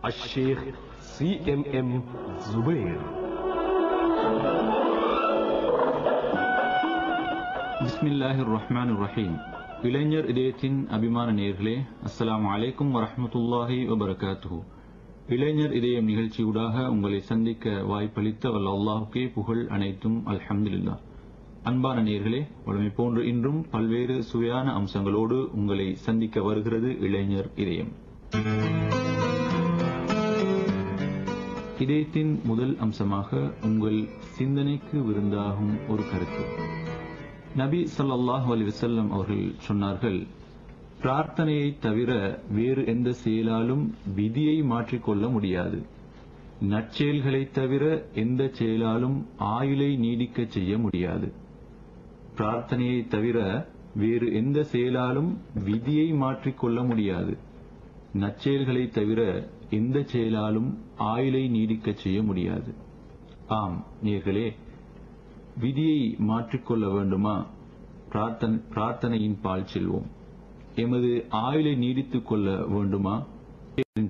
الشيخ CMM زبير. பிஸ்மில்லாஹிர் ரஹ்மானிர் ரஹீம். இளைஞர் இதயத்தின் அபிமான நேயர்களே, அஸ்ஸலாமு அலைக்கும் வரஹ்மத்துல்லாஹி வபரகாத்துஹு. இளைஞர் இதயம் நிகழ்ச்சியூடாக உங்களை சந்திக்க வாய்ப்பளித்த வல்ல அல்லாஹ்வுக்கே புகழ் அனைத்தும் அல்ஹம்துலில்லாஹ். அன்பான நேயர்களே, வழமை போன்று இன்றும் பல்வேறு சுவையான அம்சங்களோடு உங்களை சந்திக்க வருகிறது இளைஞர் இதயம். இதயத்தின் முதல் அம்சமாக உங்கள் சிந்தனைக்கு விருந்தாகும் ஒரு கருத்து. நபி ஸல்லல்லாஹு அலைஹி வஸல்லம் அவர்கள் சொன்னார்கள், பிரார்த்தனையை தவிர வேறு எந்த செயலாலும் விதியை மாற்றிக்கொள்ள முடியாது. நற்செயல்களை தவிர எந்த செயலாலும் ஆயுளை நீடிக்க செய்ய முடியாது. பிரார்த்தனையை தவிர வேறு எந்த செயலாலும் விதியை மாற்றிக்கொள்ள முடியாது. நற்செயல்களை தவிர எந்த செயலாலும் ஆயுளை நீடிக்க செய்ய முடியாது. ஆம் நேயர்களே, விதியை மாற்றிக்கொள்ள வேண்டுமா? பிரார்த்தனையின் பால் செல்வோம். எமது ஆயுளை நீடித்துக் கொள்ள வேண்டுமா?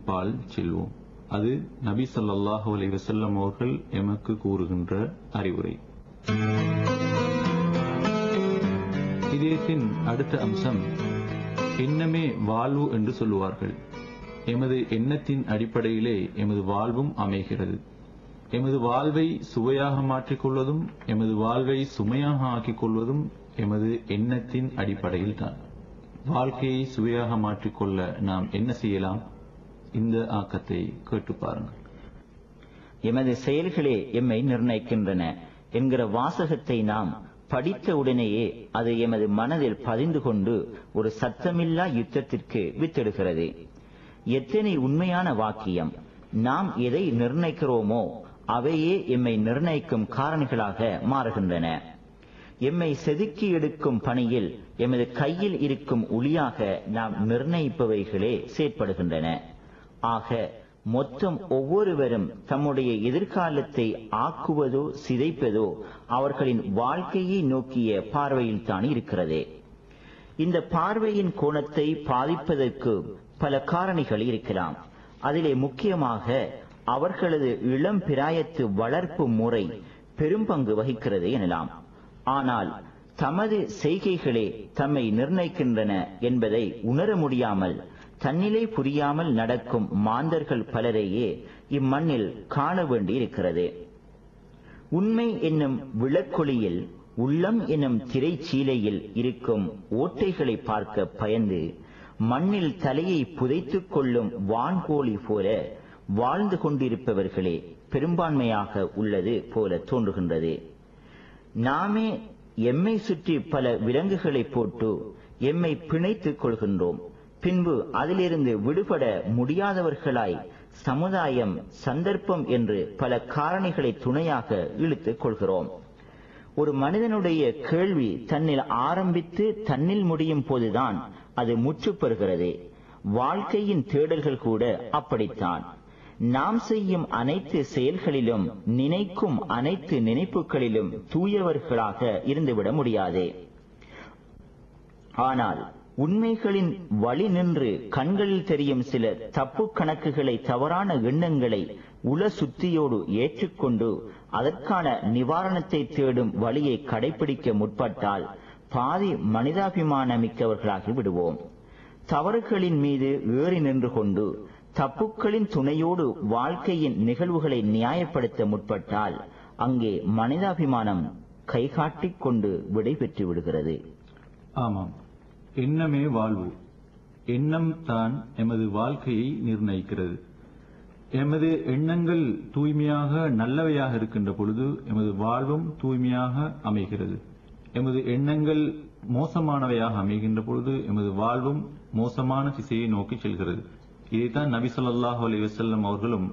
பால் செல்வோம். அது நபி ஸல்லல்லாஹு அலைஹி வஸல்லம் அவர்கள் எமக்கு கூறுகின்ற அறிவுரை. இதயத்தின் அடுத்த அம்சம் எண்ணமே வாழ்வு என்று சொல்லுவார்கள். எமது எண்ணத்தின் அடிப்படையிலே எமது வாழ்வும் அமைகிறது. எமது வாழ்வை சுவையாக மாற்றிக்கொள்வதும் எமது வாழ்வை சுமையாக ஆக்கிக் கொள்வதும் எமது எண்ணத்தின் அடிப்படையில் தான். வாழ்க்கையை சுவையாக மாற்றிக்கொள்ள நாம் என்ன செய்யலாம்? இந்த ஆக்கத்தை கேட்டு பாருங்கள். எமது செயல்களே எம்மை நிர்ணயிக்கின்றன என்கிற வாசகத்தை நாம் படித்த உடனேயே அது எமது மனதில் பதிந்து கொண்டு ஒரு சத்தமில்லா யுத்தத்திற்கு வித்திடுகிறது. எத்தனை உண்மையான வாக்கியம்! நாம் எதை நிர்ணயிக்கிறோமோ அவையே எம்மை நிர்ணயிக்கும் காரணிகளாக மாறுகின்றன. எம்மை செதுக்கி எடுக்கும் பணியில் எமது கையில் இருக்கும் உளியாக நாம் நிர்ணயிப்பவைகளே செயற்படுகின்றன. ஆக மொத்தம் ஒவ்வொருவரும் தம்முடைய எதிர்காலத்தை ஆக்குவதோ சிதைப்பதோ அவர்களின் வாழ்க்கையை நோக்கிய பார்வையில் தான் இருக்கிறது. இந்த பார்வையின் கோணத்தை பாதிப்பதற்கு பல காரணிகள் இருக்கலாம். அதிலே முக்கியமாக அவர்களது இளம் பிராயத்து வளர்ப்பு முறை பெரும்பங்கு வகிக்கிறது எனலாம். ஆனால் தமது செய்கைகளே தம்மை நிர்ணயிக்கின்றன என்பதை உணர முடியாமல் தன்னிலை புரியாமல் நடக்கும் மாந்தர்கள் பலரையே இம்மண்ணில் காண வேண்டியிருக்கிறது. உண்மை என்னும் விளக்கொளியில் உள்ளம் என்னும் திரைச்சீலையில் இருக்கும் ஓட்டைகளை பார்க்க பயந்து மண்ணில் தலையை புதைத்துக் கொள்ளும் வான்கோழி போல வாழ்ந்து கொண்டிருப்பவர்களே பெரும்பான்மையாக உள்ளது போல தோன்றுகின்றது. நாமே எம்மை சுற்றி பல விலங்குகளை போட்டு எம்மை பிணைத்துக் கொள்கின்றோம். பின்பு அதிலிருந்து விடுபட முடியாதவர்களாய் சமுதாயம், சந்தர்ப்பம் என்று பல காரணிகளை துணையாக இழுத்துக் கொள்கிறோம். ஒரு மனிதனுடைய கேள்வி தன்னில் ஆரம்பித்து தன்னில் முடியும் போதுதான் அது முற்று பெறுகிறது. வாழ்க்கையின் தேடல்கள் கூட அப்படித்தான். நாம் செய்யும் அனைத்து செயல்களிலும், நினைக்கும் அனைத்து நினைப்புகளிலும் தூயவர்களாக இருந்துவிட முடியாது. ஆனால் உண்மைகளின் வழி நின்று கண்களில் தெரியும் சில தப்பு கணக்குகளை, தவறான எண்ணங்களை உள சுத்தியோடு ஏற்றுக்கொண்டு அதற்கான நிவாரணத்தை தேடும் வழியை கடைபிடிக்க முற்பட்டால் பாதி மனிதாபிமானமிக்கவர்களாகி விடுவோம். தவறுகளின் மீது ஏறி நின்று கொண்டு தப்புக்களின் துணையோடு வாழ்க்கையின் நிகழ்வுகளை நியாயப்படுத்த முற்பட்டால் அங்கே மனிதாபிமானம் கைகாட்டிக் கொண்டு விடை பெற்று விடுகிறது. ஆமாம், எண்ணமே வாழ்வு. எண்ணம் தான் எமது வாழ்க்கையை நிர்ணயிக்கிறது. எமது எண்ணங்கள் தூய்மையாக நல்லவையாக இருக்கின்ற பொழுது எமது வாழ்வும் தூய்மையாக அமைகிறது. எமது எண்ணங்கள் மோசமானவையாக அமைகின்ற பொழுது எமது வாழ்வும் மோசமான திசையை நோக்கி செல்கிறது. இதைத்தான் நபி ஸல்லல்லாஹு அலைஹி வஸல்லம் அவர்களும்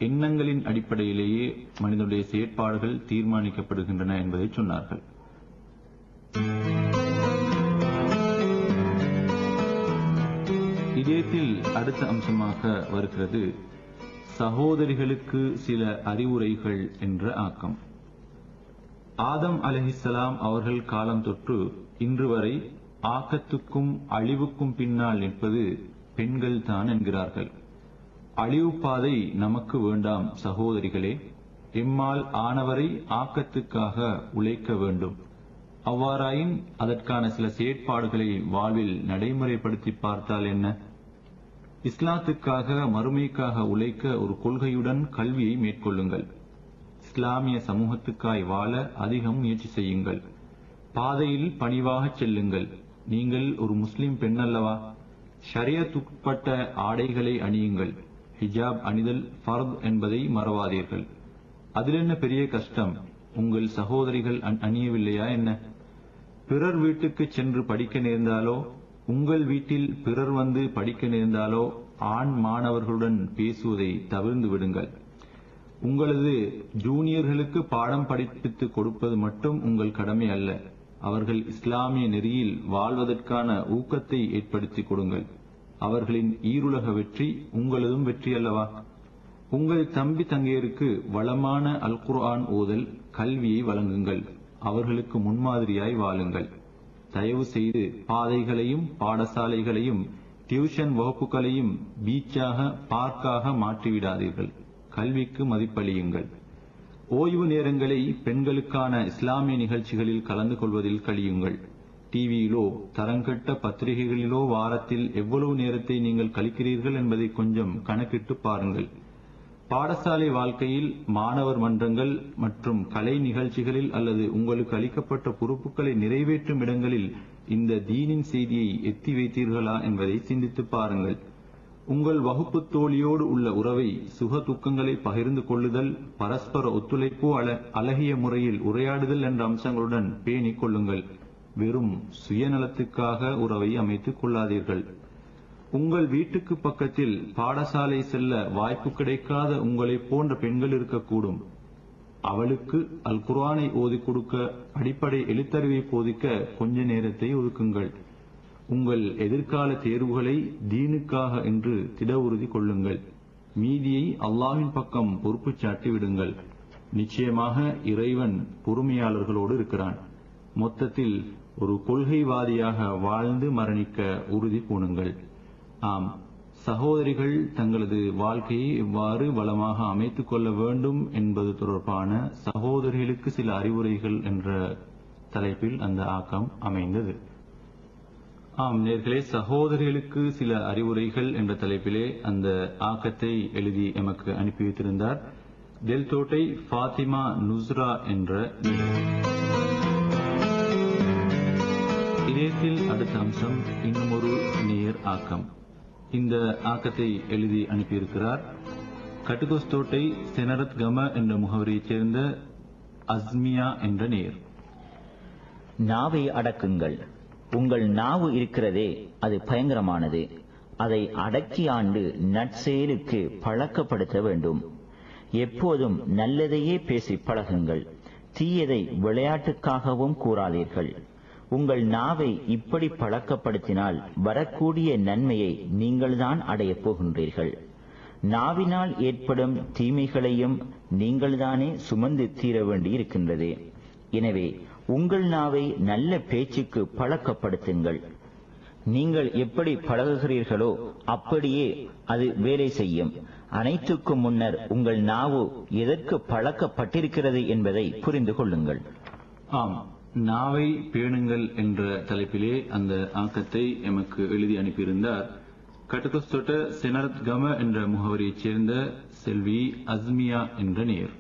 எண்ணங்களின் அடிப்படையிலேயே மனிதனுடைய செயற்பாடுகள் தீர்மானிக்கப்படுகின்றன என்பதை சொன்னார்கள். இதயத்தில் அடுத்த அம்சமாக வருகிறது சகோதரிகளுக்கு சில அறிவுரைகள் என்ற ஆக்கம். ஆதம் அலைஹிஸ்ஸலாம் அவர்கள் காலம் தொற்று இன்று வரை ஆக்கத்துக்கும் அழிவுக்கும் பின்னால் நிற்பது பெண்கள் தான் என்கிறார்கள். அழிவு பாதை நமக்கு வேண்டாம் சகோதரிகளே. எம்மால் ஆனவரை ஆக்கத்துக்காக உழைக்க வேண்டும். அவ்வாறாயின் அதற்கான சில செயற்பாடுகளை வாழ்வில் நடைமுறைப்படுத்தி பார்த்தால் என்ன? இஸ்லாத்துக்காக மறுமைக்காக உழைக்க ஒரு கொள்கையுடன் கல்வியை மேற்கொள்ளுங்கள். இஸ்லாமிய சமூகத்துக்காய் வாழ அதிகம் முயற்சி செய்யுங்கள். பாதையில் பணிவாக செல்லுங்கள். நீங்கள் ஒரு முஸ்லிம் பெண் அல்லவா? ஷரியத்துட்பட்ட ஆடைகளை அணியுங்கள். ஹிஜாப் அணிதல் ஃபர்த் என்பதை மறவாதீர்கள். அதில் என்ன பெரிய கஷ்டம்? உங்கள் சகோதரிகள் அணியவில்லையா என்ன? பிறர் வீட்டுக்கு சென்று படிக்க நேர்ந்தாலோ, உங்கள் வீட்டில் பிறர் வந்து படிக்க நேர்ந்தாலோ ஆண் மாணவர்களுடன் பேசுவதை தவிர்த்து விடுங்கள். உங்களது ஜூனியர்களுக்கு பாடம் படிப்பித்து கொடுப்பது மட்டும் உங்கள் கடமை அல்ல. அவர்கள் இஸ்லாமிய நெறியில் வாழ்வதற்கான ஊக்கத்தை ஏற்படுத்தி கொடுங்கள். அவர்களின் ஈருலக வெற்றி உங்களதும் வெற்றி அல்லவா? உங்கள் தம்பி தங்கையருக்கு வளமான அல் குர்ஆன் ஓதல் கல்வியை வழங்குங்கள். அவர்களுக்கு முன்மாதிரியாய் வாழுங்கள். தயவு செய்து பாதைகளையும் பாடசாலைகளையும் டியூஷன் வகுப்புகளையும் பீச்சாக பார்க்காக மாற்றிவிடாதீர்கள். கல்விக்கு மதிப்பளியுங்கள். ஓய்வு நேரங்களை பெண்களுக்கான இஸ்லாமிய நிகழ்ச்சிகளில் கலந்து கொள்வதில் கழியுங்கள். டிவியிலோ தரங்கெட்ட பத்திரிகைகளிலோ வாரத்தில் எவ்வளவு நேரத்தை நீங்கள் கழிக்கிறீர்கள் என்பதை கொஞ்சம் கணக்கிட்டு பாருங்கள். பாடசாலை வாழ்க்கையில் மாணவர் மன்றங்கள் மற்றும் கலை நிகழ்ச்சிகளில் அல்லது உங்களுக்கு அளிக்கப்பட்ட பொறுப்புகளை நிறைவேற்றும் இடங்களில் இந்த தீனின் செய்தியை எத்தி வைத்தீர்களா என்பதை சிந்தித்து பாருங்கள். உங்கள் வகுப்பு தோழியோடு உள்ள உறவை, சுக துக்கங்களை பகிர்ந்து கொள்ளுதல், பரஸ்பர ஒத்துழைப்பு, அழகிய முறையில் உரையாடுதல் என்ற அம்சங்களுடன் பேணிக் கொள்ளுங்கள். வெறும் சுயநலத்துக்காக உறவை அமைத்துக் கொள்ளாதீர்கள். உங்கள் வீட்டுக்கு பக்கத்தில் பாடசாலை செல்ல வாய்ப்பு கிடைக்காத உங்களை போன்ற பெண்கள் இருக்கக்கூடும். அவளுக்கு அல் குர்ஆனை ஓதிக் கொடுக்க, அடிப்படை எழுத்தறிவை போதிக்க கொஞ்ச நேரத்தை ஒதுக்குங்கள். உங்கள் எதிர்கால தேர்வுகளை தீனுக்காக என்று திட உறுதி கொள்ளுங்கள். மீதியை அல்லாஹ்வின் பக்கம் பொறுப்பு சாட்டி விடுங்கள். நிச்சயமாக இறைவன் பொறுமையாளர்களோடு இருக்கிறான். மொத்தத்தில் ஒரு கொள்கைவாதியாக வாழ்ந்து மரணிக்க உறுதி பூணுங்கள். ஆம், சகோதரிகள் தங்களது வாழ்க்கையை எவ்வாறு வளமாக அமைத்துக் கொள்ள வேண்டும் என்பது தொடர்பான சகோதரிகளுக்கு சில அறிவுரைகள் என்ற தலைப்பில் அந்த ஆக்கம் அமைந்தது. ஆம் நேர்களே, சகோதரிகளுக்கு சில அறிவுரைகள் என்ற தலைப்பிலே அந்த ஆக்கத்தை எழுதி எமக்கு அனுப்பி வைத்திருந்தார் டெல்தோட்டை ஃபாத்திமா நுஸ்ரா என்ற. இதயத்தில் அடுத்த அம்சம் இன்னும் ஒரு நேர் ஆக்கம். இந்த ஆக்கத்தை எழுதி அனுப்பியிருக்கிறார் கட்டுகோஸ்தோட்டை செனரத் கம என்ற முகவரியைச் சேர்ந்த அஸ்மியா என்ற நேர். நாவை அடக்குங்கள். உங்கள் நாவு இருக்கிறதே, அது பயங்கரமானது. அதை அடக்கி ஆண்டு நற்செயலுக்கு பழக்கப்படுத்த வேண்டும். எப்போதும் நல்லதையே பேசி பழகுங்கள். தீயதை விளையாட்டுக்காகவும் கூறாதீர்கள். உங்கள் நாவை இப்படி பழக்கப்படுத்தினால் வரக்கூடிய நன்மையை நீங்கள்தான் அடையப் போகின்றீர்கள். நாவினால் ஏற்படும் தீமைகளையும் நீங்கள்தானே சுமந்து தீர வேண்டி இருக்கின்றது. எனவே உங்கள் நாவை நல்ல பேச்சுக்கு பழக்கப்படுத்துங்கள். நீங்கள் எப்படி பழகுகிறீர்களோ அப்படியே அது வேலை செய்யும். அனைத்துக்கும் முன்னர் உங்கள் நாவு எதற்கு பழக்கப்பட்டிருக்கிறது என்பதை புரிந்து கொள்ளுங்கள். ஆம், நாவை பேணுங்கள் என்ற தலைப்பிலே அந்த ஆக்கத்தை எமக்கு எழுதி அனுப்பியிருந்தார் கட்டுகோஸ்தோட்ட செனரத் கம என்ற முகவரியைச் சேர்ந்த செல்வி அஸ்மியா என்ற நேர்.